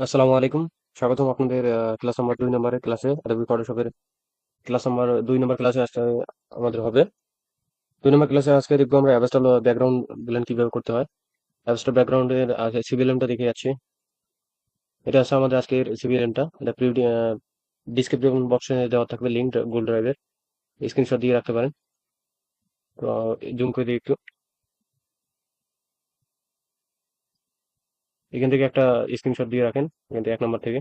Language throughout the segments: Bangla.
আসসালামু আলাইকুম। স্বাগতম আপনাদের ক্লাস নাম্বার 2 নম্বরের ক্লাসে, অ্যাডোবি ফটোশপের ক্লাস নাম্বার 2 নম্বর ক্লাসে আজকে আমাদের হবে। 2 নম্বর ক্লাসে আজকে দেখবো আমরা অ্যাভেস্টাল ব্যাকগ্রাউন্ড ব্লেন্ড কিভাবে করতে হয়। অ্যাভেস্টাল ব্যাকগ্রাউন্ডের সিভিএলএমটা দেখে যাচ্ছি। এটা আছে আমাদের আজকের সিভিএলএমটা। এটা ডিসক্রিপশন বক্সে দেওয়া থাকবে লিঙ্ক গুগল ড্রাইভের। স্ক্রিনশট দিয়ে রাখতে পারেন। তো জুম করে দিই একটু। এখান থেকে একটা স্ক্রিনশট দিয়ে রাখেন, এখান থেকে 1 নম্বর থেকে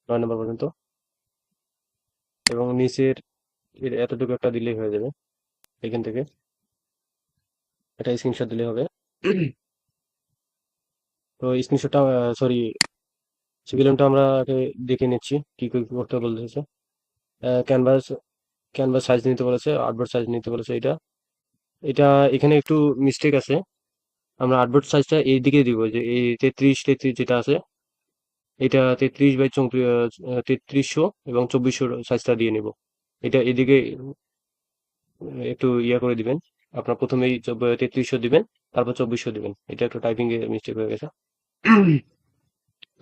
9 নম্বর পর্যন্ত, এবং নিচের এতটুকু একটা দিলেই হয়ে যাবে। এখান থেকে একটা স্ক্রিনশট দিলে হবে। তো স্ক্রিনশটটা, সরি, সিভিলিয়ানটা আমরা আগে দেখে নিচ্ছি কি কি করতে বলতেছে। ক্যানভাস ক্যানভাস সাইজ নিতে বলেছে, আর্টবোর্ড সাইজ নিতে বলেছে। এটা এটা এখানে একটু মিস্টেক আছে। আমরা আর্টবোর্ড সাইজটা এই দিকে দিব, যে এই 33 যেটা আছে, এটা 33 বাই 3300 এবং 2400 সাইজটা দিয়ে নিব। এটা এদিকে একটু ইয়া করে দিবেন। আপনার প্রথমেই 3300 দিবেন, তারপর 2400 দিবেন। এটা একটু টাইপিং এ মিস্টেক হয়ে গেছে।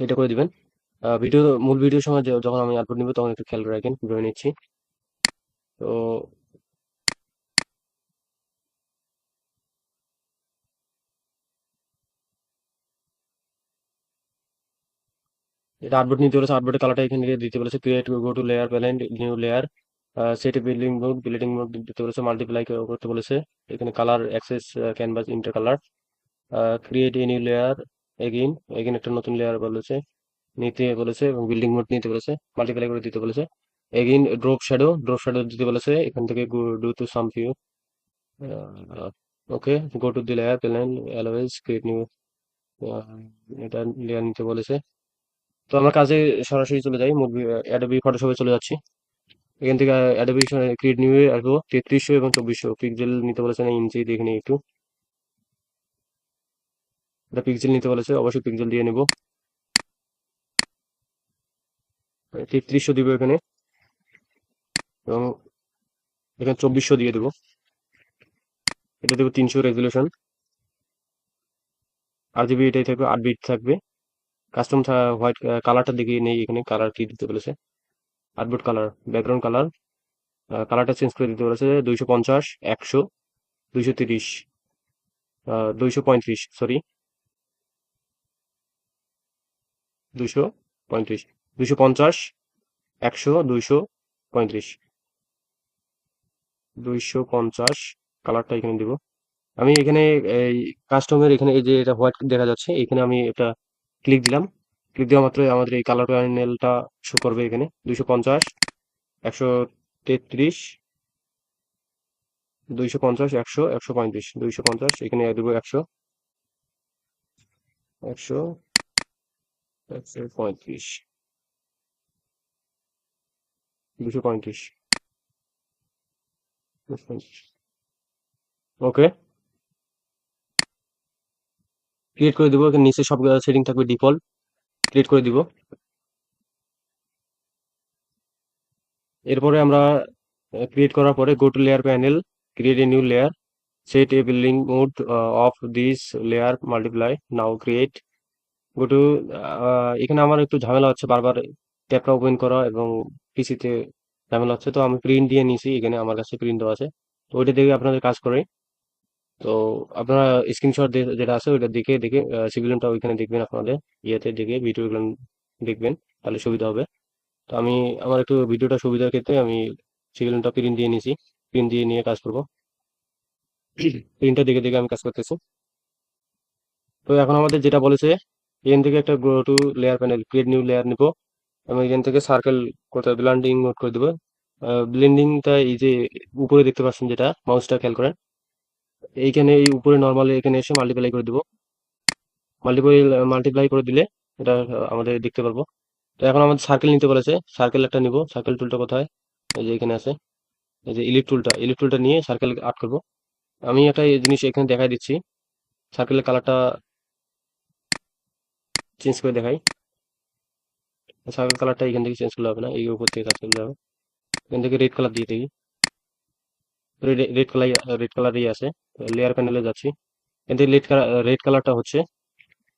এটা করে দিবেন। মূল ভিডিওর সময় যখন আমি আপলোড নিব তখন একটু খেয়াল করে রাখেন কিভাবে নিচ্ছি। তো এটা আর্টবোর্ড নিতে বলেছে, আর্টবোর্ডের কালারটা এখানে দিতে বলেছে। Create, go to layer panel, new layer, set building mode দিতে বলেছে, মাল্টিপ্লাই করতে বলেছে। এখানে colour access, canvas inter colour, create a new layer, again again একটা নতুন লেয়ার বলেছে, নিতে বলেছে, এবং বিল্ডিং মোড নিতে বলেছে, মাল্টিপ্লাই করে দিতে বলেছে। এগেইন ড্রপ শ্যাডো দিতে বলেছে। এখান থেকে do to some view, okay, go to the layer panel, always create new, এটা লেয়ার নিতে বলেছে। তো আমরা কাজে সরাসরি চলে যাই, মূল অ্যাডোবি ফটোশপে চলে যাচ্ছি। এখান থেকে অ্যাডোবি ক্রিয়েট নিউ আসবো। 3300 এবং 2400 পিক্সেল নিতে বলেছে না ইঞ্চি দেখে নিই একটু। এটা পিক্সেল নিতে বলেছে, অবশ্যই পিক্সেল দিয়ে নেব। 3300 দিব এখানে, এবং এখানে 2400 দিয়ে দেবো। এটা দেবো 300 রেজুলেশন। RGB এটাই থাকবে, 8 বিট থাকবে। কাস্টম হোয়াইট কালারটা দেখিয়ে নেই, এখানে কালার কি দিতে বলেছে। আর্টবোর্ড কালার, ব্যাকগ্রাউন্ড কালার, কালারটা চেঞ্জ করে দিতে বলেছে। 250, 100, 230, 235, সরি, 235, 250, 100, 235, 250 কালারটা এখানে দিব। আমি এখানে এই কাস্টমের এখানে এই যে এটা হোয়াইট দেখা যাচ্ছে, এখানে আমি এটা ক্লিক দিলাম। ক্লিক দেওয়া মাত্রই আমাদের এই কালার প্যানেলটা শো করবে এখানে। 250, 133, 250, 100, 135, 250, এখানে দেবো 100, 100, 135, 235, 235। ওকে, ক্রিয়েট করে দিব। এখানে নিচে সব সেটিং থাকবে ডিফল্ট, ক্রিয়েট করে দিব। এরপরে আমরা ক্রিয়েট করার পরে go to layer panel, create a new layer, set a building mode of this layer, multiply, now create, go to, এখানে আমার একটু ঝামেলা হচ্ছে, বারবার ট্যাবটা ওপেন করা এবং পিসিতে ঝামেলা হচ্ছে। তো আমি প্রিন্ট দিয়ে নিয়েছি, এখানে আমার কাছে প্রিন্ট দেওয়া আছে। তো ওইটা দেখে আপনাদের কাজ করে। তো আপনারা স্ক্রিনশট যেটা আছে ওইটা দেখে দেখে সিভিলিয়নটা ওইখানে দেখবেন, আপনাদের ইয়েতে দেখে ভিডিওগুলো দেখবেন, তাহলে সুবিধা হবে। তো আমি আমার একটু ভিডিওটা সুবিধার ক্ষেত্রে আমি সিভিলিয়নটা প্রিন্ট দিয়ে নিয়েছি, প্রিন্ট দিয়ে নিয়ে কাজ করবো। প্রিন্টটা দেখে দেখে আমি কাজ করতেছি। তো এখন আমাদের যেটা বলেছে, এখান থেকে একটা go to layer panel, create new layer নিব, এবং এখান থেকে সার্কেল করতে হবে, ব্লেন্ডিং মোড করে দেবো। ব্লেন্ডিংটা এই যে উপরে দেখতে পাচ্ছেন, যেটা মাউসটা খেয়াল করেন, এইখানে এই উপরে নর্মালি এখানে এসে মাল্টিপ্লাই করে দিব। মাল্টিপ্লাই মাল্টিপ্লাই করে দিলে এটা আমাদের দেখতে পারবো। তো এখন আমাদের সার্কেল নিতে বলেছে, সার্কেল একটা নিব। সার্কেল টুলটা কোথায়? এই যে এখানে আছে, এই যে ইলিপ টুলটা নিয়ে সার্কেল আর্ট করব। আমি একটা এই জিনিস এখানে দেখাই দিচ্ছি, সার্কেলের কালারটা চেঞ্জ করে দেখাই। সার্কেল কালারটা এখান থেকে চেঞ্জ করলে হবে না, এই উপর থেকে কাজ করলে হবে। এখান থেকে রেড কালার দিয়ে দিই। রেড কালারই আছে। লেয়ার প্যানেলে যাচ্ছি, এখান থেকে রেড কালারটা হচ্ছে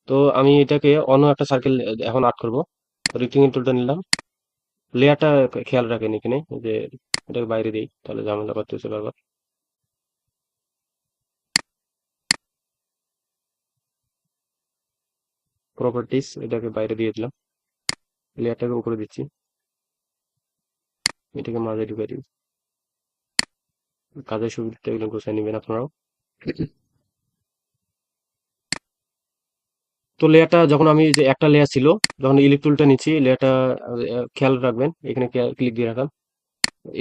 তো আমি এটাকে অন্য একটা সার্কেল এখন আর্ট করব। রেক্টেঙ্গেল টুলটা নিলাম। লেয়ারটা খেয়াল রাখেন এখানে, যে এটাকে বাইরে দিই, তাহলে ঝামেলা করতেছে বারবার। প্রপার্টিস, এটাকে বাইরে দিয়ে দিলাম, লেয়ারটাকে উপরে দিচ্ছি, এটাকে মাঝে ঢুকিয়ে দিই। কাজের সুবিধাটা এগুলো গোছায় নেবেন আপনারাও। তো লেয়ারটা যখন আমি, যে একটা লেয়ার ছিল, যখন ইলেকট্রুলটা টুলটা নিচ্ছি, লেয়ারটা খেয়াল রাখবেন, এখানে ক্লিক দিয়ে রাখান।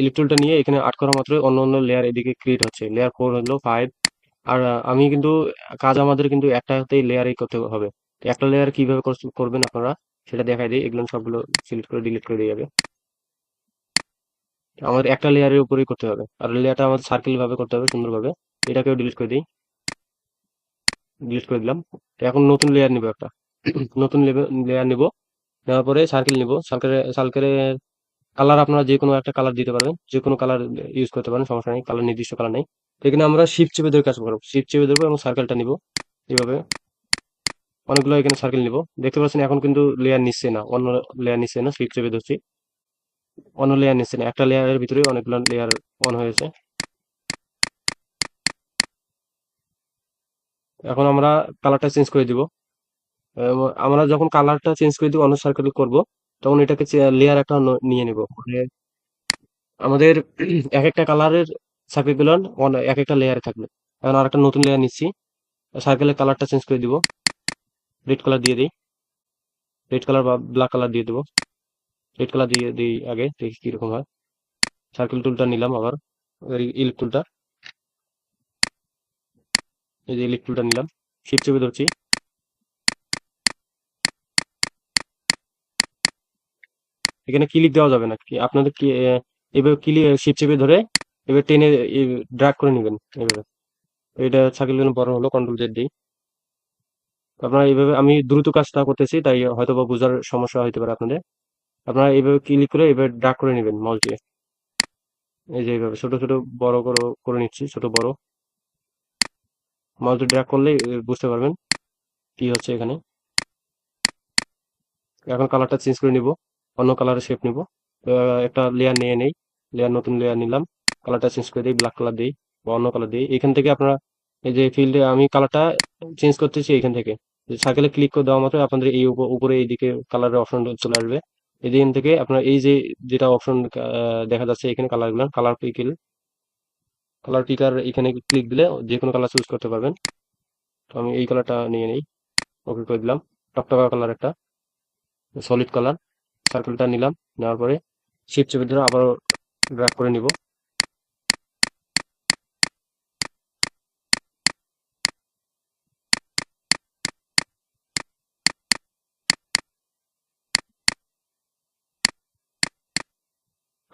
ইলেকট্রুলটা টুলটা নিয়ে এখানে আট করা মাত্র অন্য অন্য লেয়ার এদিকে ক্রিয়েট হচ্ছে। লেয়ার 4 হলো 5। আর আমি কিন্তু কাজ আমাদের কিন্তু একটাতেই লেয়ারই করতে হবে। তো একটা লেয়ার কিভাবে করবেন আপনারা সেটা দেখাই দিই। এগুলো সবগুলো সিলেক্ট করে ডিলিট করে দিয়ে যাবে। আমাদের একটা লেয়ারের উপরেই করতে হবে, আর লেয়ারটা আমাদের সার্কেল ভাবে করতে হবে সুন্দরভাবে। এটাকেও ডিলিট করে দিই, ডিলিট করে দিলাম। তো এখন নতুন লেয়ার নিব একটা। নতুন লেয়ার নিব, নেওয়ার পরে সার্কেল নিব। সার্কেলের কালার আপনারা যে কোনো একটা কালার দিতে পারবেন, যে কোনো কালার ইউজ করতে পারেন, সমস্যা নেই, কালার নির্দিষ্ট কালার নেই। তো এখানে আমরা শিফট চেপে ধরে কাজ করবো, শিফট চেপে ধরবো এবং সার্কেলটা নিব এইভাবে। অনেকগুলো এখানে সার্কেল নিব। দেখতে পাচ্ছেন এখন কিন্তু লেয়ার নিচ্ছে না, অন্য লেয়ার নিচ্ছে না, শিফট চেপে ধরছি, অন্য লেয়ার নিচ্ছে না। একটা লেয়ারের ভিতরে অনেকগুলো লেয়ার অন হয়েছে। এখন আমরা কালারটা চেঞ্জ করে দিব। আমরা যখন কালারটা চেঞ্জ করে দিব, অন্য সার্কেল করব, তখন এটাকে লেয়ার একটা নিয়ে নিব, মানে আমাদের এক একটা কালারের সার্কেল এক একটা লেয়ারে থাকবে। এখন আর একটা নতুন লেয়ার নিচ্ছি, সার্কেলের কালারটা চেঞ্জ করে দিব, রেড কালার দিয়ে দিই, রেড কালার বা ব্ল্যাক কালার দিয়ে দেবো। রেড কালার দিয়ে দিই আগে, দেখি কিরকম হয়। সার্কেল টুলটা নিলাম আবার, ইলেক্ট টুলটা, এই যে ইলেক্ট টুলটা নিলাম, শিফট চেপে ধরছি। এখানে ক্লিক দেওয়া যাবে না, কি আপনাদের কি এভাবে ক্লিক শিফট চেপে ধরে এবার টেনে ড্র্যাগ করে নেবেন এভাবে। এটা সার্কেল বড় হলো, কন্ট্রোল জেড দিই। আপনারা এইভাবে, আমি দ্রুত কাজটা করতেছি তাই হয়তো বা বোঝার সমস্যা হতে পারে আপনাদের। আপনারা এইভাবে ক্লিক করে এবার ড্র্যাগ করে নেবেন মাউস দিয়ে। এই যে এইভাবে ছোট ছোট বড় করে নিচ্ছি, ছোট বড়। মাউস দিয়ে ড্র্যাগ করলে বুঝতে পারবেন কি হচ্ছে এখানে। এখন কালারটা চেঞ্জ করে নিব, অন্য কালারের শেপ নিব। একটা লেয়ার নিয়ে নেই, নতুন লেয়ার নিলাম, কালারটা চেঞ্জ করে দিই, ব্ল্যাক কালার দিই বা অন্য কালার দিই। এখান থেকে আপনারা এই যে ফিল্ডে আমি কালারটা চেঞ্জ করতেছি, এখান থেকে সার্কেলে ক্লিক করে দেওয়া মাত্র আপনাদের এই উপরে এইদিকে কালারের অপশন চলে আসবে। এদিন থেকে আপনার এই যে যেটা অপশন দেখা যাচ্ছে এখানে, কালার পিকার এখানে ক্লিক দিলে যে কোনো কালার চুজ করতে পারবেন। তো আমি এই কালারটা নিয়ে নিই, ওকে করে দিলাম। টকটকা কালার একটা, সলিড কালার। সার্কেলটা নিলাম, নেওয়ার পরে শিফট চেপে ধরে আবার ড্র্যাগ করে নিব।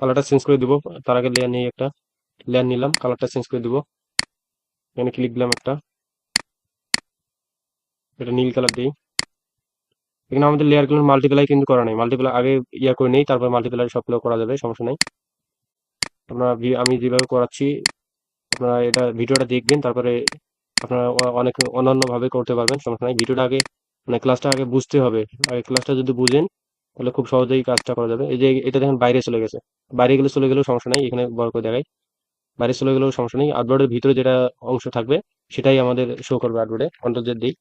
কালারটা চেঞ্জ করে দিব, তার আগে লেয়ার নিয়ে একটা লেয়ার নিলাম, কালারটা চেঞ্জ করে দিব। এখানে ক্লিক দিলাম একটা, এটা নীল কালার দিই। এখানে আমাদের লেয়ার গুলো মাল্টিপ্লাই কিন্তু করা নাই, মাল্টিপ্লাই আগে করে নেই, তারপর মাল্টিপ্লাই সবগুলো করা যাবে, সমস্যা নাই। আপনারা আমি যেভাবে করাচ্ছি আপনারা এটা ভিডিওটা দেখবেন, তারপরে আপনারা অনেক অন্যান্য ভাবে করতে পারবেন, সমস্যা নাই। ভিডিওটা আগে, মানে ক্লাসটা আগে বুঝতে হবে। আগে ক্লাসটা যদি বুঝেন তাহলে খুব সহজেই কাজটা করা যাবে। এই যে এটা দেখেন বাইরে চলে গেছে, বাইরে গেলে চলে গেলেও সমস্যা নাই, এখানে বড় করে দেখাই। বাইরে চলে গেলেও সমস্যা নেই, আর্টবোর্ডের ভিতরে যেটা অংশ থাকবে সেটাই আমাদের শো করবে আর্টবোর্ডে। কন্ট্রোল জেড দিই,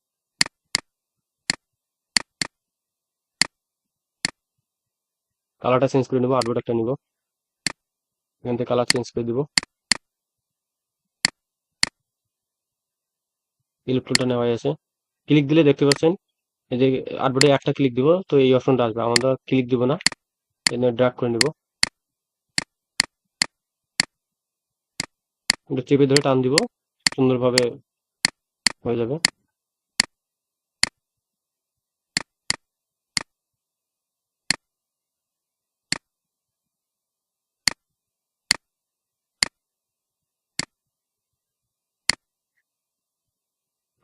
কালারটা চেঞ্জ করে নেবো, আর্টবোর্ড একটা নিব, এখান থেকে কালার চেঞ্জ করে দিব। ইলেকট্রনটা নেওয়া হয়ে আছে, ক্লিক দিলে দেখতে পাচ্ছেন এই যে আর্টবোর্ডে একটা ক্লিক দিব তো এই অপশনটা আসবে, আমরা ক্লিক দিব না, এনে ড্র্যাগ করে নিব, একটু চেপে ধরে টান দিব, সুন্দরভাবে হয়ে যাবে।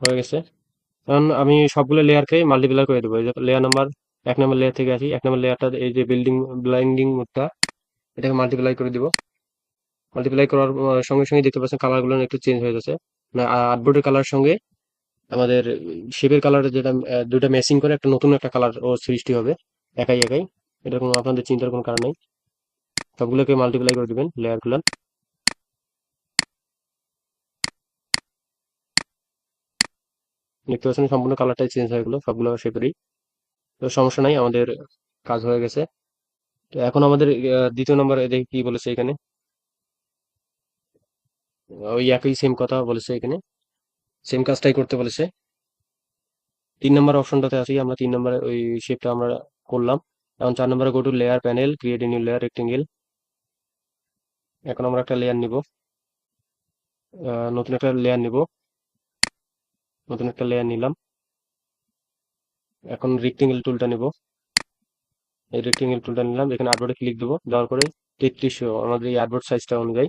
হয়ে গেছে। এখন আমি সবগুলো লেয়ারকে মাল্টিপ্লাই করে দেবো। এই যে লেয়ার নাম্বার, 1 নম্বর লেয়ার থেকে আসি, 1 নম্বর লেয়ারটা এই যে ব্লাইন্ডিং মোডটা, এটাকে মাল্টিপ্লাই করে দিব। মাল্টিপ্লাই করার সঙ্গে সঙ্গে দেখতে পাচ্ছেন কালার গুলো একটু চেঞ্জ হয়ে যাচ্ছে, মানে আর্টবোর্ডের কালার সঙ্গে আমাদের শেপের কালার যেটা দুইটা ম্যাচিং করে একটা নতুন একটা কালার ও সৃষ্টি হবে একাই একাই। এটা কোনো আপনাদের চিন্তার কোনো কারণ নেই। সবগুলোকে মাল্টিপ্লাই করে দিবেন লেয়ারগুলো। দেখতে পাচ্ছেন সম্পূর্ণ কালারটাই চেঞ্জ হয়ে গেলো সবগুলো শেপেরই। তো সমস্যা নাই, আমাদের কাজ হয়ে গেছে। তো এখন আমাদের দ্বিতীয় নম্বরে দেখি কি বলেছে এখানে। ওই একই সেম কথা বলেছে এখানে, সেম কাজটাই করতে বলেছে। 3 নম্বর অপশনটাতে আসি আমরা, 3 নম্বরে ওই শেপটা আমরা করলাম। এখন 4 নম্বরে go to layer panel, create a new layer rectangle. এখন আমরা একটা লেয়ার নিব, নতুন একটা লেয়ার নিব, নতুন একটা লেয়ার নিলাম। এখন রেক্টেঙ্গেল টুলটা নিব, এই রেক্টেঙ্গেল টুলটা নিলাম, এখানে আর্টবোর্ডে ক্লিক দেবো, দেওয়ার পরে 3300 আমাদের এই আর্টবোর্ড সাইজটা অনুযায়ী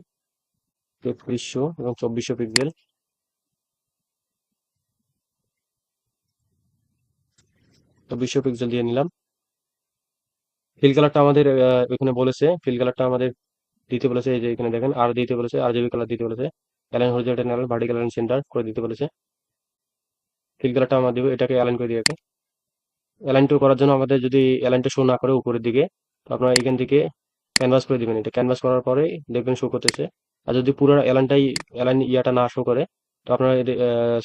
3300 এবং 2400 পিক্সেল, 2400 পিক্সেল দিয়ে নিলাম। ফিল কালারটা আমাদের এখানে বলেছে, ফিল কালারটা আমাদের দিতে বলেছে, এই যে এখানে দেখেন আর দিতে বলেছে, RGB কালার দিতে বলেছে, align horizontal vertical align centre করে দিতে বলেছে। ফিল কালারটা আমরা দিব, এটাকে অ্যালাইন করে দিয়ে অ্যালাইন টু করার জন্য আমাদের যদি অ্যালাইনটা শো না করে উপরের দিকে, তো আপনারা এখান থেকে ক্যানভাস করে দিবেন। এটা ক্যানভাস করার পরে দেখবেন শো করতেছে। আর যদি পুরো অ্যালাইন ইয়াটা না শো করে, তো আপনারা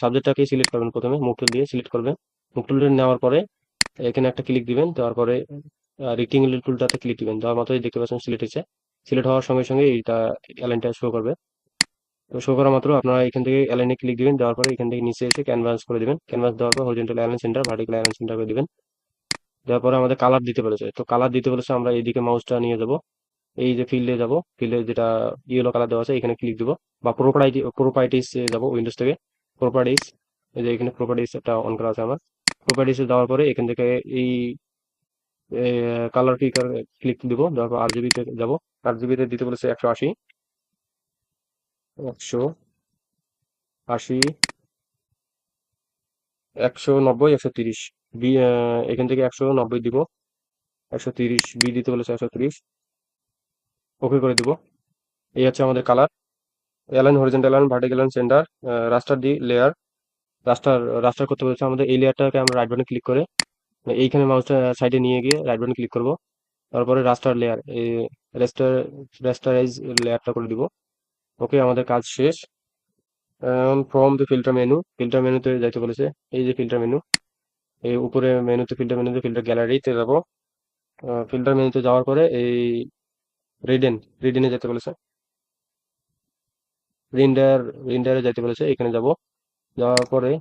সাবজেক্টটাকে সিলেক্ট করবেন, প্রথমে মুভ টুল দিয়ে সিলেক্ট করবেন। মুভ টুল নেওয়ার পরে এখানে একটা ক্লিক দিবেন, দেওয়ার পরে রেক্টেঙ্গেল টুলটাতে ক্লিক দিবেন, দেওয়ার মতোই দেখতে পাচ্ছেন সিলেক্ট হয়েছে। সিলেক্ট হওয়ার সঙ্গে সঙ্গে এইটা অ্যালাইনটা শো করবে। তো শো করা মাত্র আপনারা এখান থেকে অ্যালাইনে ক্লিক দিবেন, দেওয়ার পরে এখান থেকে নিচে এসে ক্যানভাস করে দিবেন। ক্যানভাস দেওয়ার পর horizontal align centre vertical align centre করে দিবেন। দেওয়ার পরে আমাদের কালার দিতে বলেছে, তো কালার দিতে বলেছে আমরা এইদিকে মাউসটা নিয়ে যাব, এই যে ফিল্ডে যাব, ফিল্ডে যেটা ইয়েলো কালার দেওয়া আছে এখানে ক্লিক দিব, বা প্রোপার্টিস যাব উইন্ডোজ থেকে। প্রোপার্টিস, এই যে এখানে প্রোপার্টিস একটা অন করা আছে আমার। প্রোপার্টিসে দেওয়ার পরে এখান থেকে এই কালার পিকার ক্লিক দিব, দেওয়ার পর RGB তে যাব। RGB তে দিতে বলেছে 180, 180, 190, 130 বি। এখান থেকে 190 দিব, 130 বি দিতে বলেছে, 130 ওকে করে দিব। এই হচ্ছে আমাদের colour. Align horizontal align vertical align centre, raster the layer, raster raster করতে বলেছে আমাদের। এই লেয়ারটাকে আমরা রাইট বাটনে ক্লিক করে এইখানে মাউসটা সাইডে নিয়ে গিয়ে রাইট বাটনে ক্লিক করব। তারপরে রাস্টার লেয়ার, এই রেস্টার রেস্টারাইজ লেয়ারটা করে দিব। ওকে, আমাদের কাজ শেষ। From the filter menu, filter মেনুতে যাইতে বলেছে, এই যে ফিল্টার মেনু, এই উপরে মেনুতে ফিল্টার গ্যালারিতে যাব। ফিল্টার মেনুতে যাওয়ার পরে এই রিডেনে যেতে বলেছে, রিন্ডার রিন্ডারে যাইতে বলেছে, এখানে যাব। যাওয়ার পরে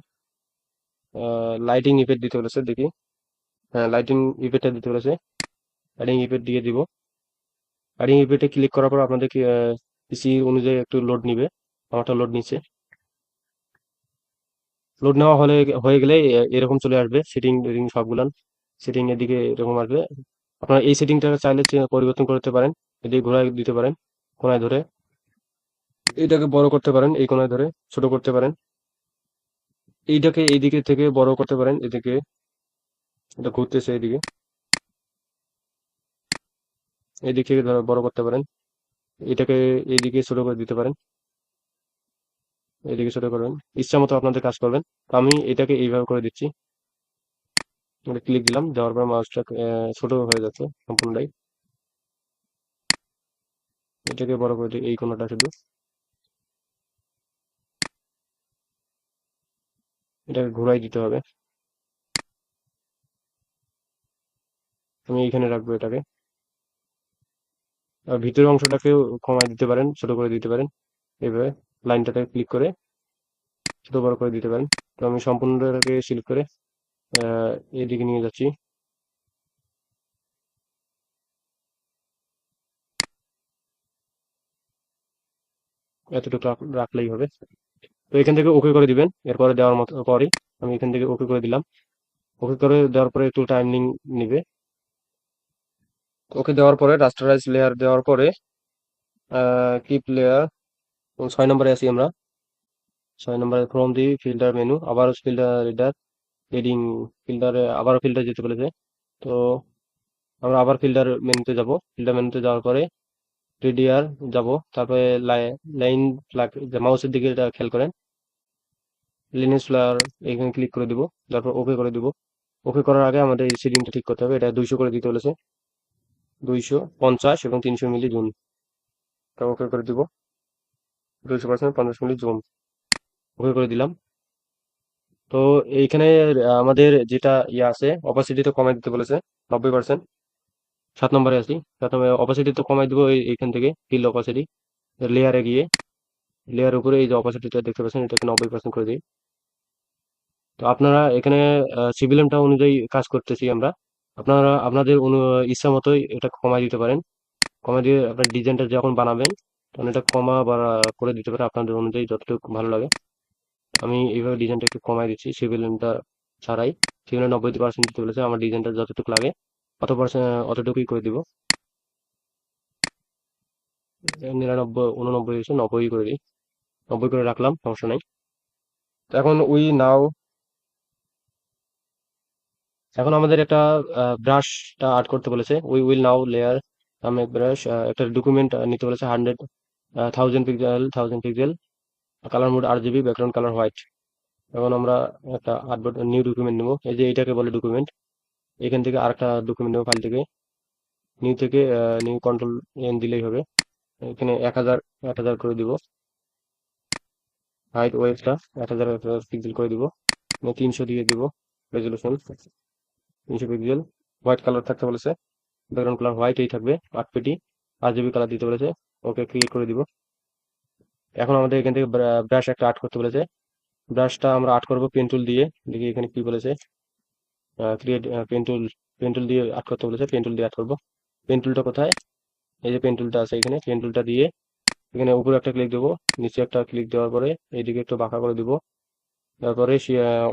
লাইটিং ইফেক্ট দিতে বলেছে, দেখি। হ্যাঁ, লাইটিং ইফেক্টটা দিতে বলেছে, লাইটিং ইফেক্ট দিয়ে দিব। লাইটিং ইফেক্টে ক্লিক করার পর আপনাদের পিসি অনুযায়ী একটু লোড নিবে, আমারটা লোড নিচ্ছে। লোড নেওয়া হয়ে গেলে এরকম চলে আসবে সেটিং সবগুলান। সেটিং এর দিকে এরকম আসবে। আপনারা এই সেটিংটা চাইলে পরিবর্তন করতে পারেন, এদিকে ঘোরায় দিতে পারেন কোনায় ধরে, এটাকে বড় করতে পারেন এই কোনায় ধরে, ছোট করতে পারেন এইটাকে, এই দিকে থেকে বড় করতে পারেন, এদিকে এটা ঘুরতেছে এদিকে, এই দিক থেকে বড় করতে পারেন। এটাকে এইদিকে ছোট করে দিতে পারেন, এদিকে ছোট করবেন, ইচ্ছা মতো আপনাদের কাজ করবেন। তো আমি এটাকে এইভাবে করে দিচ্ছি, ক্লিক দিলাম, দেওয়ার পর মাউসটা ছোট হয়ে যাচ্ছে সম্পূর্ণটাই। এটাকে বড় করে দিই এই কোণাটা শুধু, এটাকে ঘুরাই দিতে হবে। আমি এইখানে রাখবো এটাকে। আর ভিতরের অংশটাকেও কমায় দিতে পারেন, ছোট করে দিতে পারেন, এইভাবে লাইনটাতে ক্লিক করে ছোট বড় করে দিতে পারেন। তো আমি সম্পূর্ণটাকে সিলেক্ট করে আহ এদিকে নিয়ে যাচ্ছি। এতটুকু রাখলেই হবে। তো এখান থেকে ওকে করে দিবেন, এরপরে দেওয়ার মতো পরে আমি এখান থেকে ওকে করে দিলাম। ওকে করে দেওয়ার পরে একটু টাইমিং নিবে। ওকে দেওয়ার পরে রাস্টারাইজ লেয়ার দেওয়ার পরে কিপ লেয়ার, 6 নম্বরে আছি আমরা। 6 নম্বরে ফ্রম দি ফিল্টার মেনু, আবার ফিল্টার রিডার হেডিং, ফিল্টারে আবার ফিল্টার যেতে বলেছে। তো আমরা আবার ফিল্টার মেনুতে যাব। ফিল্টার মেনুতে যাওয়ার পরে রেডিয়ার যাব, তারপরে লাইন ফ্ল্যাগ, মাউসের দিকে এটা খেয়াল করেন, লিনেস ফ্লায়ার এখানে ক্লিক করে দিব, তারপর ওকে করে দিব। ওকে করার আগে আমাদের এই সেটিংটা ঠিক করতে হবে, এটা 200 করে দিতে বলেছে, 250 এবং 300 মিলি জুন। ওকে করে দিব, 200% 50 মিলি জুন, ওকে করে দিলাম। তো এইখানে আমাদের যেটা ইয়ে আছে, অপাসিটিটা কমাই দিতে বলেছে 90%। 7 নম্বরে আছি, 7 নম্বরে অপাসিটি তো কমাই দিব এইখান থেকে, ফিল অপাসিটি লেয়ারে গিয়ে, লেয়ার উপরে এই যে অপাসিটিটা দেখতে পাচ্ছেন এটাকে 90% করে দিই। তো আপনারা এখানে সিভিলিয়ানটা অনুযায়ী কাজ করতেছি আমরা, আপনারা আপনাদের ইচ্ছা মতোই এটা কমাই দিতে পারেন। কমাই দিয়ে আপনার ডিজাইনটা যখন বানাবেন তখন এটা কমা বা করে দিতে পারে আপনাদের অনুযায়ী যতটুকু ভালো লাগে। আমি এইভাবে ডিজাইনটা একটু কমাই দিচ্ছি সিভিলিয়ানটা ছাড়াই। সিভিলিয়ান 90% দিতে বলেছে, আমার ডিজাইনটা যতটুকু লাগে অতটুকুই করে দিব। 99 89 এসে 90 করে দিই, 90 করে রাখলাম, সমস্যা নাই। তো এখন এখন আমাদের একটা ব্রাশটা আর্ট করতে বলেছে, উইল নাও লেয়ার নামে ব্রাশ, একটা ডকুমেন্ট নিতে বলেছে, 1000 pixel colour mode RGB, background colour white. এখন আমরা একটা নিউ ডকুমেন্ট নেবো, এই যে এটাকে বলে ডকুমেন্ট। এখান থেকে আরেকটা ডকুমেন্ট নেবো ফাইল থেকে, নিউ কন্ট্রোল এন দিলেই হবে। এখানে 1000 করে দিব, হাইট ওয়েটটা 1000 পিক্সেল করে দিব, 300 দিয়ে দিব রেজলিউশন, 300 পিক্সেল। হোয়াইট কালার থাকতে বলেছে, ব্যাকগ্রাউন্ড কালার হোয়াইট এই থাকবে, 8 পেটি। RGB কালার দিতে বলেছে, ওকে ক্লিক করে দিব। এখন আমাদের এখান থেকে ব্রাশ একটা আর্ট করতে বলেছে, ব্রাশটা আমরা আর্ট করবো পেন টুল দিয়ে। দেখি এখানে কি বলেছে, ক্রিয়েট পেন টুল দিয়ে আর্ট করতে বলেছে, পেন টুল দিয়ে আর্ট করবো। পেন টুলটা কোথায়, এই যে পেন টুলটা আছে এখানে, পেন টুলটা দিয়ে এখানে উপরে একটা ক্লিক দেবো, নিচে একটা ক্লিক দেওয়ার পরে এইদিকে একটু বাঁকা করে দিব। তারপরে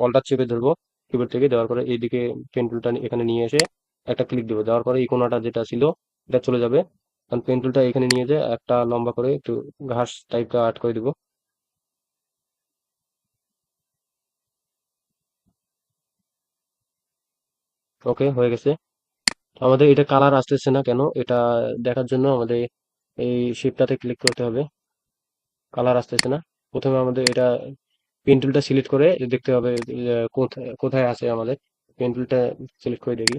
অল্টার চেপে ধরবো কিবোর্ড থেকে, দেওয়ার পরে এইদিকে পেন টুলটা এখানে নিয়ে এসে একটা ক্লিক দেবো, দেওয়ার পরে এই কোণাটা যেটা ছিল এটা চলে যাবে। কারণ পেন টুলটা এখানে নিয়ে যেয়ে একটা লম্বা করে একটু ঘাস টাইপটা আর্ট করে দিব। ওকে হয়ে গেছে। আমাদের এটা কালার আসতেছে না কেন, এটা দেখার জন্য আমাদের এই শিপটাতে ক্লিক করতে হবে, কালার আসতেছে না। প্রথমে আমাদের এটা পেন টুলটা সিলেক্ট করে দেখতে হবে কোথায় কোথায় আছে আমাদের। পেন টুলটা সিলেক্ট করে দেখি,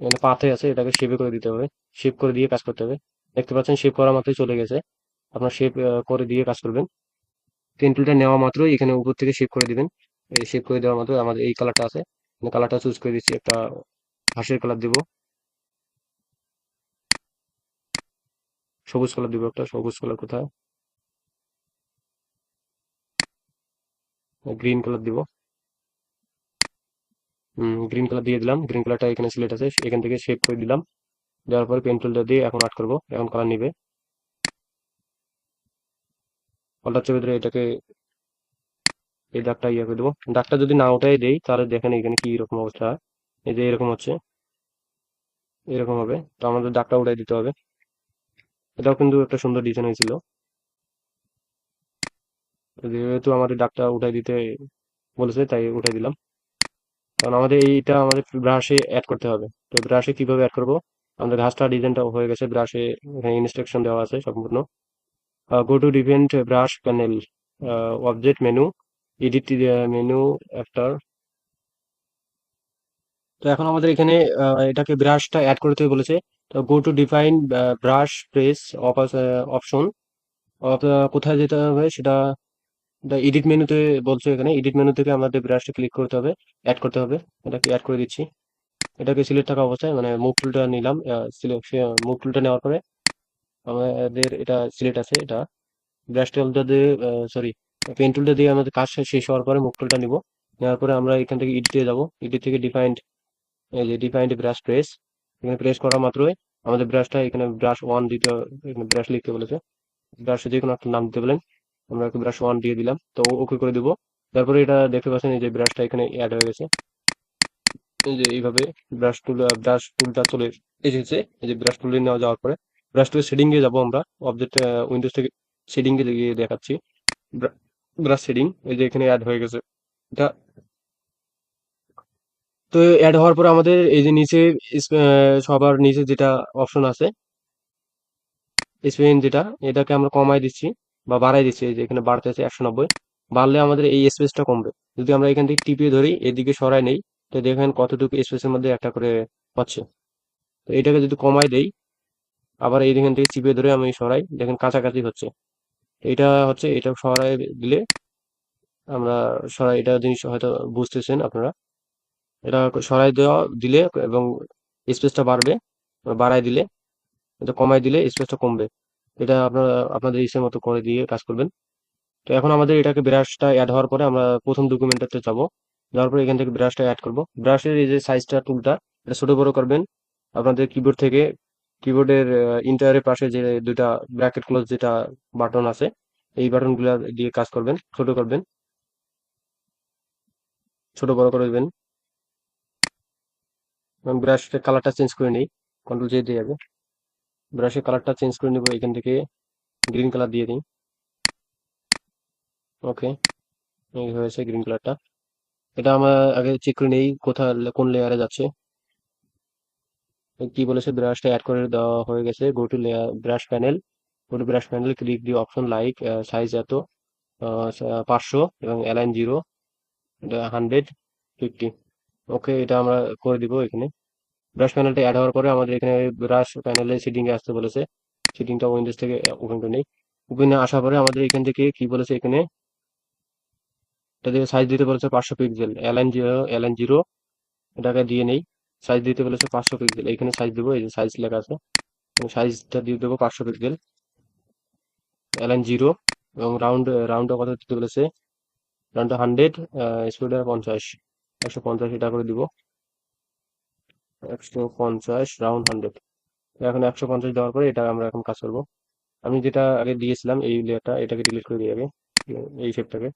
এখানে পাথে আছে, এটাকে শেপে করে দিতে হবে, শেপ করে দিয়ে কাজ করতে হবে। দেখতে পাচ্ছেন শেপ করা মাত্রই চলে গেছে, আপনার শেপ করে দিয়ে কাজ করবেন। পেন টুলটা নেওয়া মাত্রই এখানে উপর থেকে শেপ করে দিবেন। এই শেপ করে দেওয়া মাত্র আমাদের এই কালারটা আছে, কালারটা চুজ করে দিচ্ছি, একটা ঘাসের কালার দিব, সবুজ কালার দিব, একটা সবুজ কালার কোথায়, গ্রিন কালার দিব। গ্রিন কালার দিয়ে দিলাম, গ্রিন কালারটা এখানে সিলেক্ট আছে, এখান থেকে শেপ করে দিলাম। দেওয়ার পরে পেন টুলটা দিয়ে এখন আর্ট করবো, এখন কালার নিবে। অল্টার চেপে ধরে এটাকে এই দাগটা ইয়ে করে দেবো। দাগটা যদি না ওঠাই দেই তাহলে দেখেন এখানে কি রকম অবস্থা হয়। এই যে এরকম হচ্ছে, এরকম হবে। তো আমাদের দাগটা উঠাই দিতে হবে। এটাও কিন্তু একটা সুন্দর ডিজাইন হয়েছিল, যেহেতু আমাদের দাগটা উঠাই দিতে বলেছে তাই উঠাই দিলাম। কারণ আমাদের এইটা আমাদের ব্রাশে অ্যাড করতে হবে। তো ব্রাশে কিভাবে অ্যাড করবো, আমাদের ঘাসটা ডিজাইনটা হয়ে গেছে, ব্রাশে এখানে ইনস্ট্রাকশন দেওয়া আছে সম্পূর্ণ। Go to ডিফেন্ট brush panel, object menu, edit menu after. তো এখন আমাদের এখানে এটাকে ব্রাশটা অ্যাড করতে বলেছে। তো go to define brush press option, কোথায় যেতে হবে সেটা এডিট মেনুতে বলছে, এখানে এডিট মেনু থেকে আমাদের ব্রাশটা ক্লিক করতে হবে, অ্যাড করতে হবে। এটাকে অ্যাড করে দিচ্ছি, এটাকে সিলেক্ট থাকা অবস্থায় মানে মুভ টুলটা নিলাম, মুভ টুলটা নেওয়ার পরে আমাদের এটা সিলেক্ট আছে, এটা ব্রাশ টুলটা দিয়ে সরি পেন টুলটা দিয়ে আমাদের কাজ শেষ হওয়ার পরে মুভ টুলটা নিব। নেওয়ার পরে আমরা এখান থেকে এডিটে যাব, এডিট থেকে ডিফাইন্ড, এই যে ডিফাইন্ড ব্রাশ প্রেস, এখানে প্রেস করা মাত্রই আমাদের ব্রাশটা এখানে ব্রাশ 1 দিতে, এখানে ব্রাশ লিখতে বলেছে, ব্রাশে যে কোনো একটা নাম দিতে বলেন, আমরা ব্রাশ 1 দিয়ে দিলাম। তো ওকে করে দিব। তারপরে এটা দেখতে পাচ্ছেন এই যে ব্রাশটা এখানে অ্যাড হয়ে গেছে, এই যে এইভাবে ব্রাশ টুলটা চলে এসেছে। এই যে ব্রাশ টুলে নেওয়া যাওয়ার পরে ব্রাশ টুলের শেডিং এ যাবো আমরা, অবজেক্ট উইন্ডোজ থেকে শেডিং এ গিয়ে দেখাচ্ছি। ব্রাশ শেডিং এই যে এখানে অ্যাড হয়ে গেছে এটা। তো অ্যাড হওয়ার পরে আমাদের এই যে নিচে সবার নিচে যেটা অপশন আছে স্পেন, যেটা এটাকে আমরা কমাই দিচ্ছি বা বাড়াই দিচ্ছি, এই যে এখানে বাড়তে আছে 190। বাড়লে আমাদের এই স্পেসটা কমবে। যদি আমরা এখান থেকে টিপে ধরি এদিকে সরাই নেই, তো দেখেন কতটুকু স্পেসের মধ্যে একটা করে হচ্ছে। তো এটাকে যদি কমাই দেই, আবার এইখান থেকে চিপে ধরে আমি সরাই, দেখেন কাছাকাছি হচ্ছে। এটা হচ্ছে, এটা সরাই দিলে আমরা সরাই, এটা জিনিস হয়তো বুঝতেছেন আপনারা। এটা সরাই দেওয়া দিলে এবং স্পেসটা বাড়বে, বাড়াই দিলে, এটা কমাই দিলে স্পেসটা কমবে। এটা আপনারা আপনাদের ইচ্ছের মতো করে দিয়ে কাজ করবেন। তো এখন আমাদের এটাকে ব্রাশটা অ্যাড হওয়ার পরে আমরা প্রথম ডকুমেন্টটাতে যাব। যাওয়ার পরে এখান থেকে ব্রাশটা অ্যাড করব। ব্রাশের এই যে সাইজটা টুলটা, এটা ছোট বড় করবেন আপনাদের কিবোর্ড থেকে। কিবোর্ডের ইন্টারের পাশে যে দুইটা ব্র্যাকেট ক্লোজ যেটা বাটন আছে, এই বাটনগুলো দিয়ে কাজ করবেন, ছোট করবেন, ছোট বড় করে দিবেন। ব্রাশের কালারটা চেঞ্জ করে নিই, কন্ট্রোল জে দিয়ে যাবে। ব্রাশের কালারটা চেঞ্জ করে নিব, এখান থেকে গ্রিন কালার দিয়ে দিই। ওকে, এই হয়েছে গ্রিন কালারটা। এটা আমরা আগে চেক করে নেই কোথায় কোন লেয়ারে যাচ্ছে। কি বলেছে, ব্রাশটা অ্যাড করে দেওয়া হয়ে গেছে। Go to layer brush panel, go to brush panel, click the option like size এত 500 এবং অ্যালাইন 0, এটা 150। ওকে, এটা আমরা করে দিব এখানে। ব্রাশ প্যানেলটা অ্যাড হওয়ার পরে আমাদের এখানে ব্রাশ প্যানেলে সেটিং এ আসতে বলেছে। সেটিংটা উইন্ডোজ থেকে ওপেন করে নেই। ওপেনে আসার পরে আমাদের এখান থেকে কি বলেছে, এখানে এটা দিয়ে সাইজ দিতে বলেছে 500 পিক্সেল, অ্যালাইন 0, এটাকে দিয়ে নেই। সাইজ দিতে বলেছে 500 পিক্সেল, এখানে সাইজ দেবো, এই যে সাইজ লেখা আছে, সাইজটা দিয়ে দেবো 500 পিক্সেল, অ্যালাইন 0। এবং রাউন্ডটা কত দিতে বলেছে, রাউন্ডটা 100, স্পিডটা 50, 150 এটা করে দিব। 150 রাউন্ড 100। এখন 150 দেওয়ার পরে এটা আমরা এখন কাজ করবো। আমি যেটা আগে দিয়েছিলাম এই লেয়ারটা, এটাকে ডিলিট করে দিয়ে আগে, এই শেপটাকে,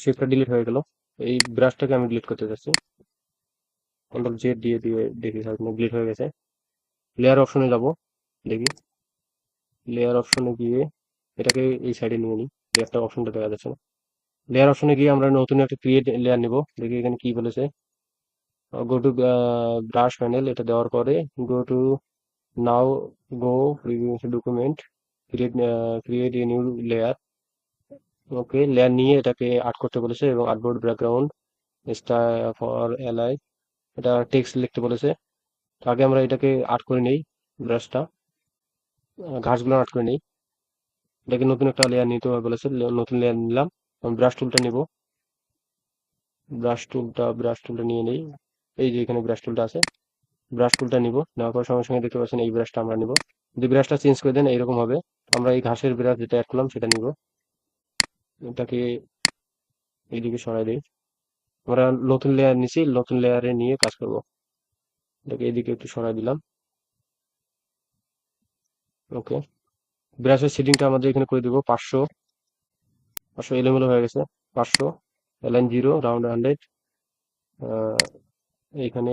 শেপটা ডিলিট হয়ে গেল। এই ব্রাশটাকে আমি ডিলিট করতে চাচ্ছি, কন্ট্রোল জেড দিয়ে দিয়ে দেখি ডিলিট হয়ে গেছে। লেয়ার অপশনে যাব, দেখি লেয়ার অপশনে গিয়ে এটাকে এই সাইডে নিয়ে নিই, লেয়ারটা অপশনটা দেখা যাচ্ছে না। লেয়ার অপশনে গিয়ে আমরা নতুন একটা ক্রিয়েট লেয়ার নিব, দেখি এখানে কি বলেছে। গো টু ব্রাশ প্যানেল, এটা দেওয়ার পরে go to now, go previous document, create a new layer. Okay, layer নিয়ে এটাকে আর্ট করতে বলেছে এবং আর্টবোর্ড ব্যাকগ্রাউন্ড স্টাইল ফর এলাই, এটা টেক্সট লিখতে বলেছে। তো আগে আমরা এটাকে আর্ট করে নেই, ব্রাশটা ঘাসগুলো আর্ট করে নেই। এটাকে নতুন একটা লেয়ার নিতে হবে বলেছে, নতুন লেয়ার নিলাম। আমি ব্রাশ টুলটা নিব, ব্রাশ টুলটা নিয়ে নেই। এই যে এখানে ব্রাশ টুলটা আছে, ব্রাশ টুলটা নিব, নেওয়ার পর সঙ্গে সঙ্গে দেখতে পাচ্ছেন এই ব্রাশটা আমরা নিব। যদি ব্রাশটা চেঞ্জ করে দেন এইরকম হবে। আমরা এই ঘাসের ব্রাশ যেটা অ্যাড করলাম সেটা নিব, এটাকে এইদিকে সরাই দিই। আমরা নতুন লেয়ার নিছি, নতুন লেয়ারে নিয়ে কাজ করব। এটাকে এদিকে একটু সরাই দিলাম। ওকে, ব্রাশের সেটিংটা আমাদের এখানে করে দিব 500, 500 এলোমেলো হয়ে গেছে। 500, অ্যালাইন 0, রাউন্ড 100, এইখানে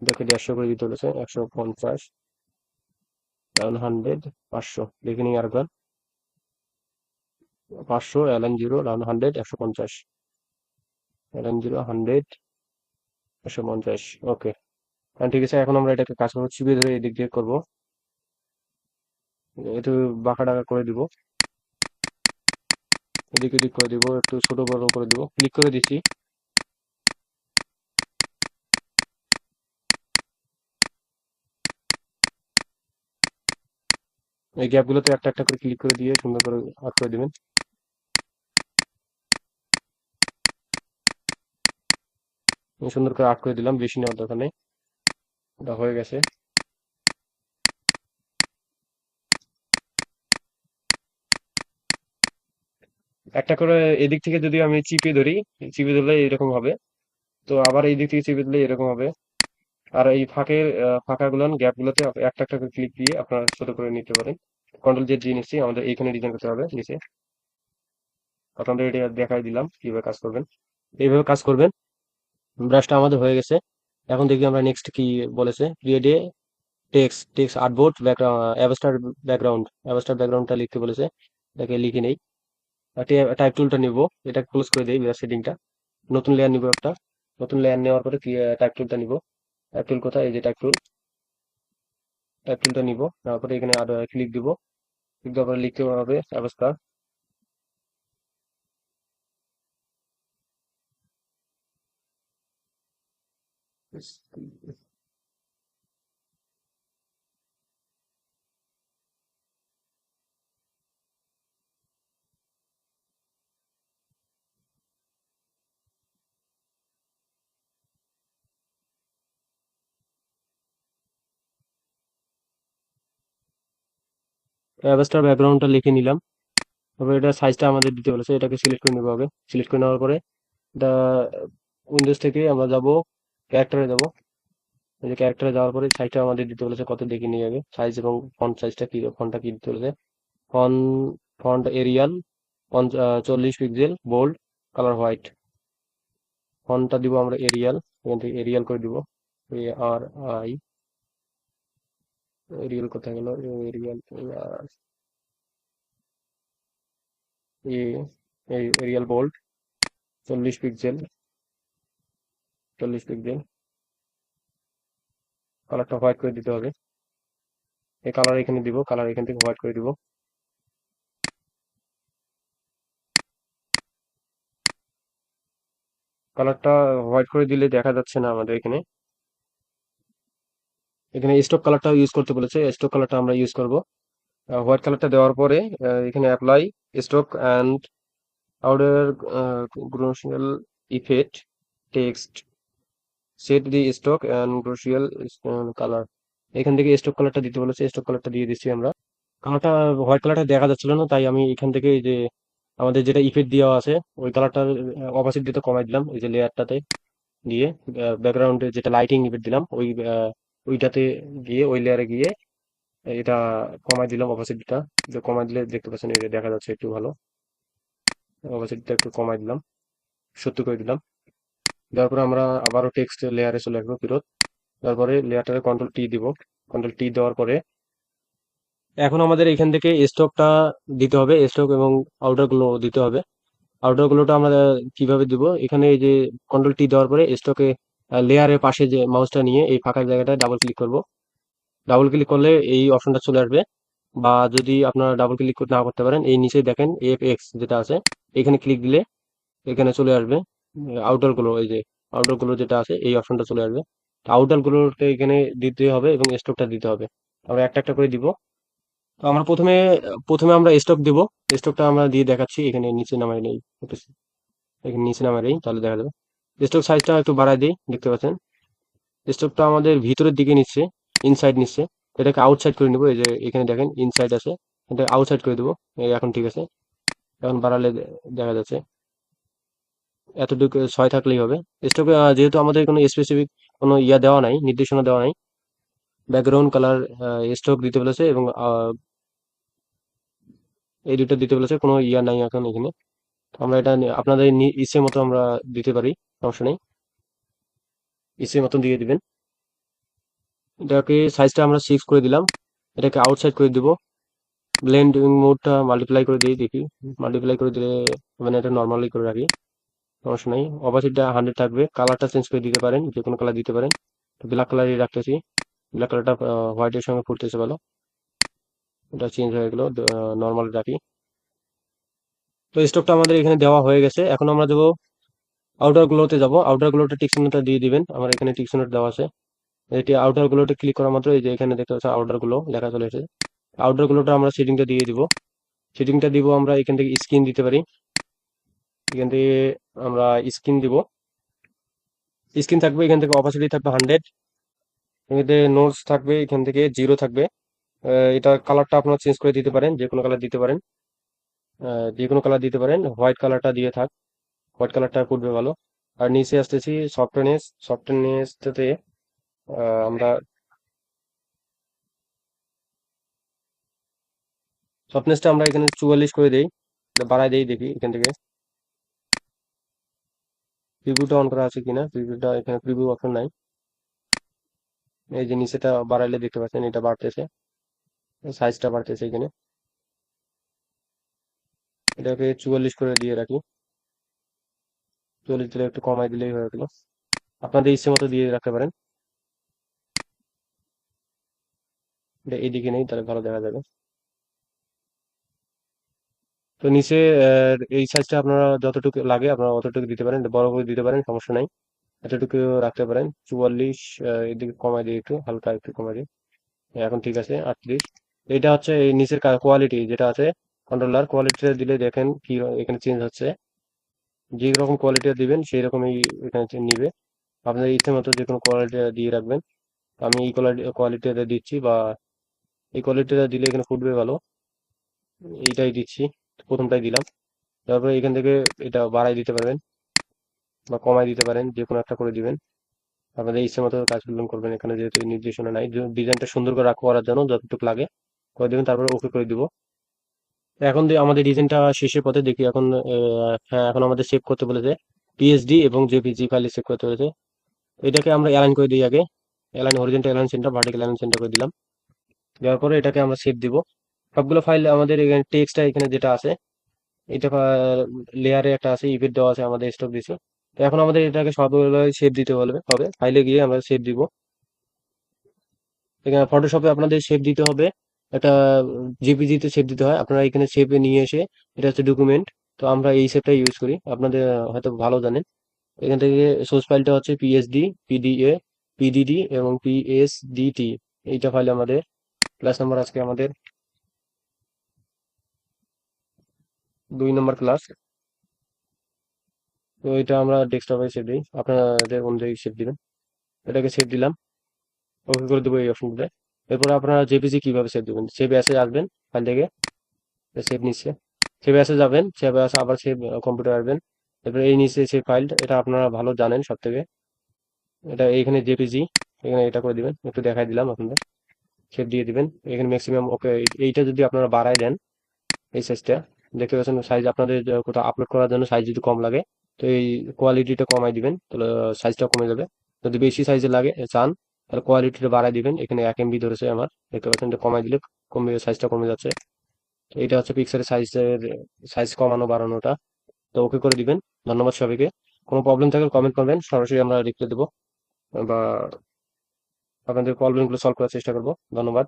এটাকে 150 করে দিতে বলেছে, 150, রাউন্ড 100, 500 দেখে নিই আরেকবার। 500, অ্যালাইন 0, রাউন্ড 100, 150, অ্যালাইন 0, 100, 150। ওকে, ঠিক আছে। এখন আমরা এটাকে কাজ করবো, চিপে ধরে এদিক দিয়ে করবো, একটু বাঁকা ডাকা করে দিব, এদিক এদিক করে দিব, একটু ছোট বড় করে দিব, ক্লিক করে দিচ্ছি। এই গ্যাপ গুলোতে একটা একটা করে ক্লিক করে দিয়ে সুন্দর করে আর্ট করে দিবেন। আমি সুন্দর করে আর্ট করে দিলাম, বেশি নেওয়ার দরকার নেই, এটা হয়ে গেছে। একটা করে এদিক থেকে যদি আমি চিপে ধরি, চিপে ধরলে এরকম হবে। তো আবার এই দিক থেকে চিপে দিলে এরকম হবে। আর এই ফাঁকা গুলো, গ্যাপ গুলোতে একটা একটা করে ক্লিক দিয়ে আপনারা ছোট করে নিতে পারেন। কন্ট্রোল জেড দিয়ে নিচ্ছি, আমাদের এইখানে ডিজাইন করতে হবে নিচে। আপনাদের এটা দেখাই দিলাম কিভাবে কাজ করবেন, এইভাবে কাজ করবেন। ব্রাশটা আমাদের হয়ে গেছে। এখন দেখি আমরা নেক্সট কি বলেছে, ক্রিয়েট এ টেক্সট আর্টবোর্ড অ্যাবাস্টার ব্যাকগ্রাউন্ডটা লিখতে বলেছে, এটাকে লিখে নেই। টাইপ টুলটা নিব, এটা ক্লোজ করে দিই সেটিংটা। নতুন লেয়ার নিব একটা, নতুন লেয়ার নেওয়ার পরে টাইপ টুলটা নিব। টাইপ টুল কোথায়, এই যে টাইপ টুলটা নিব, তারপরে এখানে আর ক্লিক দিব। ক্লিক দেওয়ার পরে লিখতে হবে অ্যাবাস্টার, অ্যাভাস্টার ব্যাকগ্রাউন্ডটা লিখে নিলাম। তারপর এটা সাইজটা আমাদের দিতে বলেছে, এটাকে সিলেক্ট করে নেবো আগে। সিলেক্ট করে নেওয়ার পরে এটা উইন্ডোজ থেকে আমরা যাব ক্যারেক্টারে যাব। এই যে ক্যারেক্টারে যাওয়ার পরে সাইজটা আমাদের দিতে বলেছে কত, দেখে নিয়ে আগে সাইজ এবং ফন্ট সাইজটা কি, ফন্টটা কি দিতে বলেছে। Font font Arial 40 pixel, bold, colour white. ফন্টটা দিব আমরা এরিয়াল, এখান থেকে এরিয়াল করে দিব। ARI, এরিয়াল কোথায় গেল, Arial Arial bold 40 pixel, 40 pixel. কালারটা হোয়াইট করে দিতে হবে। এই কালার এখানে দিব, কালার এখান থেকে হোয়াইট করে দিব। কালারটা হোয়াইট করে দিলে দেখা যাচ্ছে না আমাদের এখানে। এখানে স্টক কালারটা ইউজ করতে বলেছে, স্টক কালারটা আমরা ইউজ করব। হোয়াইট কালারটা দেওয়ার পরে এখানে apply stock and outer glacial effect text set the stock and glacial colour. এখান থেকে স্টক কালারটা দিতে বলেছে, স্টক কালারটা দিয়ে দিচ্ছি আমরা। কালারটা হোয়াইট কালারটা দেখা যাচ্ছিল না, তাই আমি এখান থেকে এই যে আমাদের যেটা ইফেক্ট দেওয়া আছে ওই কালারটার অপাসিটিটা কমাই দিলাম, এই যে লেয়ারটাতে দিয়ে ব্যাকগ্রাউন্ডে যেটা লাইটিং ইফেক্ট দিলাম ওইটাতে গিয়ে ওই লেয়ারে গিয়ে এটা কমাই দিলাম অপাসিটিটা। যে কমাই দিলে দেখতে পাচ্ছেন এই যে দেখা যাচ্ছে একটু ভালো। অপাসিটিটা একটু কমাই দিলাম, 70 করে দিলাম। দেওয়ার পরে আমরা আবারও টেক্সট লেয়ারে চলে আসবো ফেরত। তারপরে লেয়ারটাতে কন্ট্রোল T দিব। কন্ট্রোল T দেওয়ার পরে এখন আমাদের এখান থেকে স্টকটা দিতে হবে, স্টক এবং আউটার গুলো দিতে হবে। আউটার গুলোটা আমরা কিভাবে দিব, এখানে এই যে কন্ট্রোল T দেওয়ার পরে স্টকে লেয়ারের পাশে যে মাউসটা নিয়ে এই ফাঁকা জায়গাটায় ডাবল ক্লিক করব। ডাবল ক্লিক করলে এই অপশনটা চলে আসবে। বা যদি আপনারা ডাবল ক্লিক না করতে পারেন, এই নিচে দেখেন FX যেটা আছে, এখানে ক্লিক দিলে এখানে চলে আসবে আউটার গুলো। এই যে আউটার গুলো যেটা আছে এই অপশনটা চলে আসবে। আউটার গুলোতে এখানে দিতে হবে এবং স্টকটা দিতে হবে। আমরা একটা একটা করে দিব। তো আমরা প্রথমে প্রথমে আমরা স্টক দিব। স্টকটা আমরা দিয়ে দেখাচ্ছি, এখানে নিচে নামাই নেই, এখানে নিচে নামাই নেই, তাহলে দেখা যাবে। স্টক সাইজটা একটু বাড়ায় দিই, দেখতে পাচ্ছেন স্টকটা আমাদের ভিতরের দিকে নিচ্ছে, ইনসাইড নিচ্ছে। এটাকে আউটসাইড করে নিব, এই যে এখানে দেখেন ইনসাইড আছে, এটা আউটসাইড করে দেবো। এই এখন ঠিক আছে, এখন বাড়ালে দেখা যাচ্ছে। এতটুকু 6 থাকলেই হবে। স্টকে যেহেতু আমাদের কোনো স্পেসিফিক কোনো ইয়া দেওয়া নাই, নির্দেশনা দেওয়া নাই, ব্যাকগ্রাউন্ড কালার স্টক দিতে বলেছে এবং এই দুটো দিতে বলেছে, কোনো ইয়া নাই এখন এখানে। আমরা এটা আপনাদের ইচ্ছে মতো আমরা দিতে পারি, সমস্যা নেই, ইচ্ছে মতন দিয়ে দিবেন। এটাকে সাইজটা আমরা 6 করে দিলাম, এটাকে আউটসাইড করে দিব। ব্লেন্ডিং মোডটা মাল্টিপ্লাই করে দিই, দেখি মাল্টিপ্লাই করে দিলে মানে এটা নর্মালি করে রাখি, সমস্যা নেই। অপাসিটিটা 100 থাকবে। কালারটা চেঞ্জ করে দিতে পারেন, যে কোনো কালার দিতে পারেন। তো ব্ল্যাক কালারই রাখতেছি, ব্ল্যাক কালারটা হোয়াইটের সঙ্গে ফুটতেছে ভালো। এটা চেঞ্জ হয়ে গেলো, নর্মাল রাখি। তো স্টকটা আমাদের এখানে দেওয়া হয়ে গেছে। এখন আমরা যাবো আউটার গুলোতে যাব। আউটার গুলোতে টিক চিহ্নটা দিয়ে দিবেন, আমার এখানে টিক চিহ্নটা দেওয়া আছে। এটি আউটার গুলোতে ক্লিক করা মাত্র এই যে এখানে দেখতে পাচ্ছেন আউটার গুলো লেখা চলে এসেছে। আউটার গুলোটা আমরা সেটিংটা দিয়ে দিব। সেটিংটা দিব আমরা এখান থেকে স্ক্রিন দিতে পারি, এখান থেকে আমরা স্ক্রিন দিব। স্ক্রিন থাকবে, এখান থেকে অপাসিটি থাকবে 100, এখান থেকে নোটস থাকবে, এখান থেকে 0 থাকবে। এটা কালারটা আপনারা চেঞ্জ করে দিতে পারেন, যে কোনো কালার দিতে পারেন, যে কোনো কালার দিতে পারেন। হোয়াইট কালারটা দিয়ে থাক, হোয়াইট কালারটা ফুটবে ভালো। আর নিচে আসতেছি সফটনেস, সফটনেসটাতে আমরা সফটনেসটা আমরা এখানে 44 করে দেই, বাড়াই দেই, দেখি এখান থেকে প্রিভিউটা অন করা আছে কিনা। প্রিভিউটা এখানে প্রিভিউ অপশন নাই, এই যে নিচেটা বাড়াইলে দেখতে পাচ্ছেন এটা বাড়তেছে, সাইজটা বাড়তেছে এখানে। এটাকে 44 করে দিয়ে রাখি, 44 দিলে একটু কমাই দিলেই হয়ে গেল। আপনাদের ইচ্ছে মতো দিয়ে রাখতে পারেন। এটা এইদিকে নেই, তাহলে ভালো দেখা যাবে। তো নিচে এই সাইজটা আপনারা যতটুকু লাগে আপনারা অতটুকু দিতে পারেন, বড় করে দিতে পারেন, সমস্যা নাই। এতটুকু রাখতে পারেন। 44 এদিকে কমাই দিই, একটু হালকা একটু কমাই দিই। এখন ঠিক আছে 38। এটা হচ্ছে এই নিচের কোয়ালিটি যেটা আছে, কন্ট্রোলার কোয়ালিটিতে দিলে দেখেন কি এখানে চেঞ্জ হচ্ছে। যে রকম কোয়ালিটি দিবেন সেই রকমই এখানে নিবে। আপনাদের ইচ্ছে মতো যে কোনো কোয়ালিটি দিয়ে রাখবেন। আমি এই কোয়ালিটিটা দিচ্ছি, বা এই কোয়ালিটিটা দিলে এখানে ফুটবে ভালো। এইটাই দিচ্ছি, প্রথমটাই দিলাম। তারপরে এখান থেকে এটা বাড়াই দিতে পারবেন বা কমাই দিতে পারেন, যে কোনো একটা করে দিবেন। আপনাদের ইচ্ছে মতো কাজগুলো করবেন, এখানে যেহেতু নির্দেশনা নাই। ডিজাইনটা সুন্দর করে করার জন্য যতটুকু লাগে করে দিবেন, তারপরে ওকে করে দিব। এখন আমাদের ডিজাইনটা শেষের পথে দেখি এখন। হ্যাঁ, এখন আমাদের সেভ করতে বলেছে, পিএসডি এবং জেপিজি ফাইলে সেভ করতে বলেছে। এটাকে আমরা অ্যালাইন করে দিই আগে। Align, horizontal align centre, vertical align centre করে দিলাম। দেওয়ার পরে এটাকে আমরা সেভ দিব। সবগুলো ফাইল আমাদের এখানে টেক্সটটা এখানে যেটা আছে, এটা লেয়ারে একটা আছে, ইভেন্ট দেওয়া আছে, আমাদের স্টক দিছে। তো এখন আমাদের এটাকে সবগুলো সেভ দিতে হবে ফাইলে গিয়ে আমরা সেভ দিব। এখানে ফটোশপে আপনাদের সেভ দিতে হবে, একটা জেপিজি তে সেভ দিতে হয়। আপনারা এখানে সেভে নিয়ে এসে, এটা হচ্ছে ডকুমেন্ট, তো আমরা এই সেভটা ইউজ করি, আপনাদের হয়তো ভালো জানেন। এখান থেকে সোর্স ফাইলটা হচ্ছে পিএসডি, পিডিএ, পিডিডি এবং পিএসডিটি। এইটা ফাইল আমাদের। ক্লাস নাম্বার আজকে আমাদের 2 নম্বর ক্লাস। তো এটা আমরা ডেস্কটপে সেভ দিই, আপনাদের অনুযায়ী সেভ দিবেন। এটাকে সেভ দিলাম, ওকে করে দেবো এই অপশনটাতে। এরপর আপনারা জেপিজি কিভাবে সেভ দিবেন, সেভ অ্যাসে আসবেন ফাইল থেকে, সেভ নিচ্ছে, সেভ অ্যাসে যাবেন, সেভ অ্যাসে আবার সেভ কম্পিউটার আসবেন। এরপর এই নিচে সেভ ফাইল, এটা আপনারা ভালো জানেন সব থেকে। এটা এইখানে জেপিজি, এখানে এটা করে দিবেন, একটু দেখাই দিলাম আপনাদের। সেভ দিয়ে দিবেন এখানে ম্যাক্সিমাম। ওকে, এইটা যদি আপনারা বাড়ায় দেন, এই সাইজটা দেখতে পাচ্ছেন, সাইজ আপনাদের কোথাও আপলোড করার জন্য সাইজ যদি কম লাগে, তো এই কোয়ালিটিটা কমাই দিবেন, তাহলে সাইজটা কমে যাবে। যদি বেশি সাইজে লাগে চান, তাহলে কোয়ালিটিটা বাড়াই দিবেন। এখানে 1 MB ধরেছে আমার, দেখতে পাচ্ছেন, এটা কমাই দিলে কমে, সাইজটা কমে যাচ্ছে। তো এটা হচ্ছে পিক্সেলের সাইজের, সাইজ কমানো বাড়ানোটা। তো ওকে করে দিবেন। ধন্যবাদ সবাইকে। কোনো প্রবলেম থাকলে কমেন্ট করবেন, সরাসরি আমরা রিপ্লাই দেবো, বা আপনাদের প্রবলেমগুলো সলভ করার চেষ্টা করবো। ধন্যবাদ।